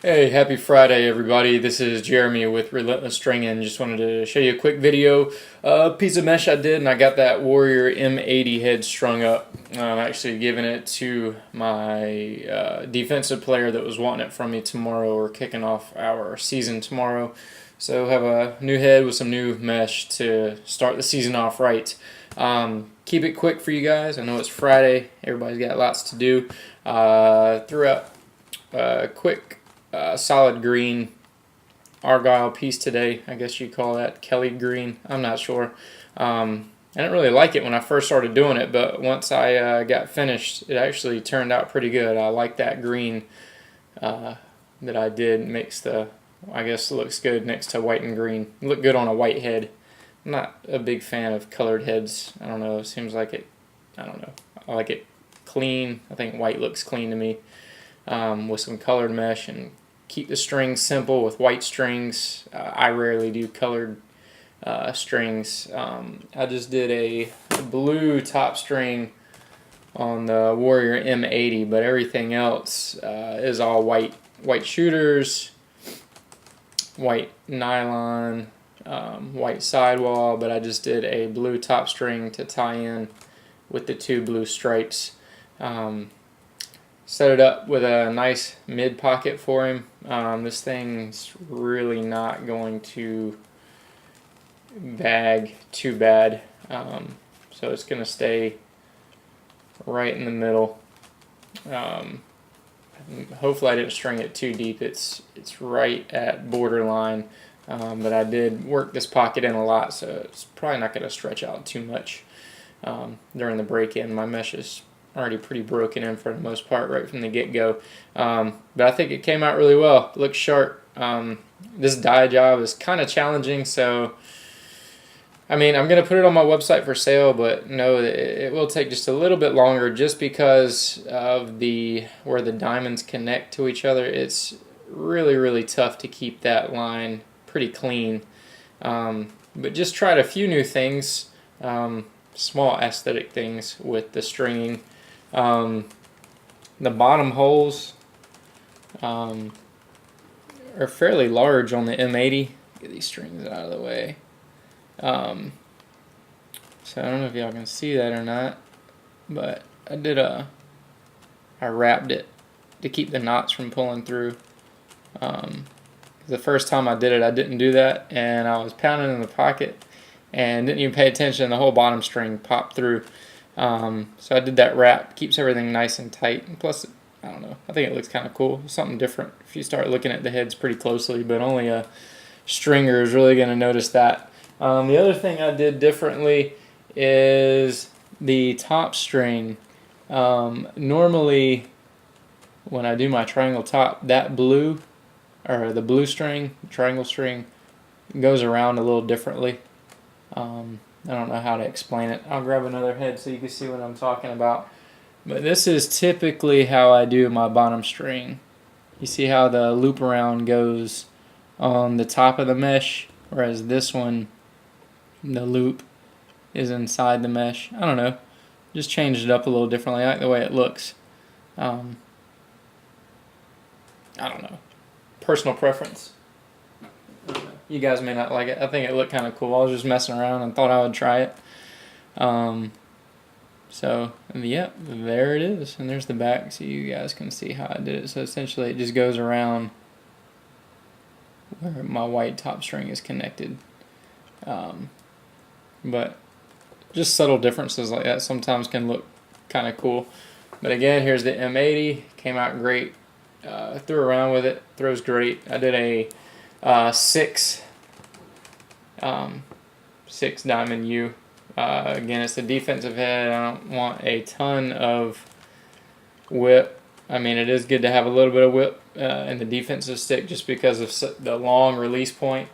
Hey, happy Friday, everybody. This is Jeremy with Relentless Stringing. Just wanted to show you a quick video. Piece of mesh I did, and I got that Warrior M80 head strung up. I'm actually giving it to my defensive player that was wanting it from me tomorrow. We're kicking off our season tomorrow. So have a new head with some new mesh to start the season off right. Keep it quick for you guys. I know it's Friday. Everybody's got lots to do. Threw up a quick solid green argyle piece today. I guess you call that Kelly green. I'm not sure. I didn't really like it when I first started doing it, but once I got finished, it actually turned out pretty good. I like that green that I did. Makes the, I guess, looks good next to white and green. Look good on a white head. I'm not a big fan of colored heads. I don't know. It seems like it. I don't know. I like it clean. I think white looks clean to me. With some colored mesh, and keep the strings simple with white strings. I rarely do colored strings. I just did a blue top string on the Warrior M80, but everything else is all white shooters, white nylon, white sidewall, but I just did a blue top string to tie in with the two blue stripes. Set it up with a nice mid pocket for him. This thing's really not going to bag too bad, so it's going to stay right in the middle. Hopefully I didn't string it too deep. It's right at borderline, but I did work this pocket in a lot, so it's probably not going to stretch out too much during the break-in. My mesh is already pretty broken in for the most part right from the get-go, but I think it came out really well. It looks sharp. This dye job is kind of challenging, so I mean, I'm going to put it on my website for sale, but no, it will take just a little bit longer just because of where the diamonds connect to each other. It's really tough to keep that line pretty clean, but just tried a few new things, small aesthetic things with the stringing. The bottom holes are fairly large on the M80. Get these strings out of the way. So I don't know if y'all can see that or not, but I wrapped it to keep the knots from pulling through. The first time I did it, I didn't do that, and I was pounding in the pocket and didn't even pay attention. The whole bottom string popped through. So I did that wrap. Keeps everything nice and tight, and plus, I don't know, I think it looks kind of cool. Something different if you start looking at the heads pretty closely, but only a stringer is really going to notice that. The other thing I did differently is the top string. Normally, when I do my triangle top, that blue, or the blue string, triangle string, goes around a little differently. I don't know how to explain it. I'll grab another head so you can see what I'm talking about. But this is typically how I do my bottom string. You see how the loop around goes on the top of the mesh, whereas this one, the loop is inside the mesh. I don't know. Just changed it up a little differently. I like the way it looks. I don't know. Personal preference. You guys may not like it. I think it looked kind of cool. I was just messing around and thought I would try it. So, yeah, there it is. And there's the back so you guys can see how I did it. So essentially it just goes around where my white top string is connected. But just subtle differences like that sometimes can look kind of cool. But again, here's the M80. Came out great. Threw around with it. Throws great. I did a 6 diamond U. Again, it's a defensive head. I don't want a ton of whip. I mean, it is good to have a little bit of whip in the defensive stick just because of the long release point.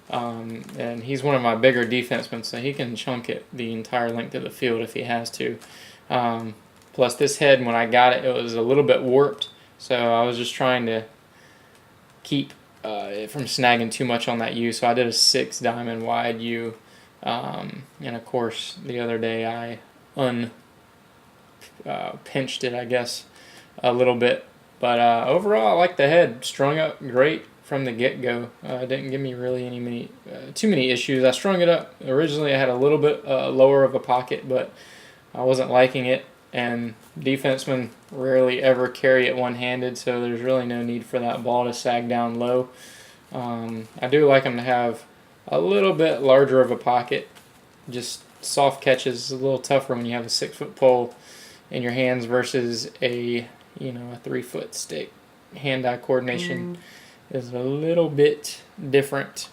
And he's one of my bigger defensemen, so he can chunk it the entire length of the field if he has to. Plus, this head, when I got it, it was a little bit warped, so I was just trying to keep it from snagging too much on that U. So I did a 6 diamond wide U, and of course, the other day I pinched it, I guess, a little bit But overall, I like the head. Strung up great from the get-go. It didn't give me really too many issues. I strung it up. Originally, I had a little bit lower of a pocket, but I wasn't liking it. And defensemen rarely ever carry it one-handed, so there's really no need for that ball to sag down low. I do like them to have a little bit larger of a pocket. Just soft catches a little tougher when you have a 6-foot pole in your hands versus a 3-foot stick. Hand-eye coordination is a little bit different.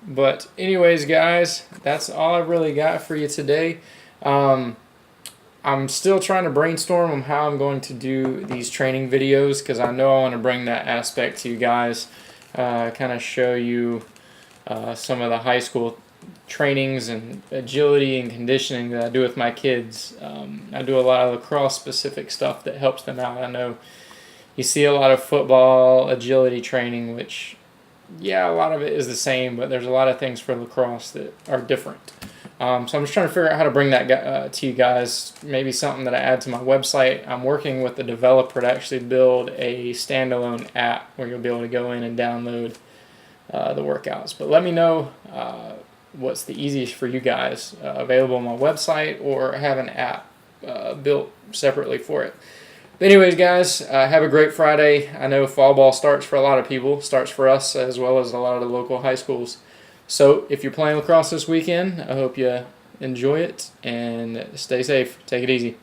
But anyways, guys, that's all I really got for you today. I'm still trying to brainstorm on how I'm going to do these training videos, because I know I want to bring that aspect to you guys, kind of show you some of the high school trainings and agility and conditioning that I do with my kids. I do a lot of lacrosse specific stuff that helps them out. I know you see a lot of football agility training, which, yeah, a lot of it is the same, but there's a lot of things for lacrosse that are different. So I'm just trying to figure out how to bring that to you guys. Maybe something that I add to my website. I'm working with the developer to actually build a standalone app where you'll be able to go in and download the workouts. But let me know what's the easiest for you guys, available on my website, or have an app built separately for it. But anyways, guys, have a great Friday. I know fall ball starts for a lot of people, starts for us as well as a lot of the local high schools. So if you're playing lacrosse this weekend, I hope you enjoy it and stay safe. Take it easy.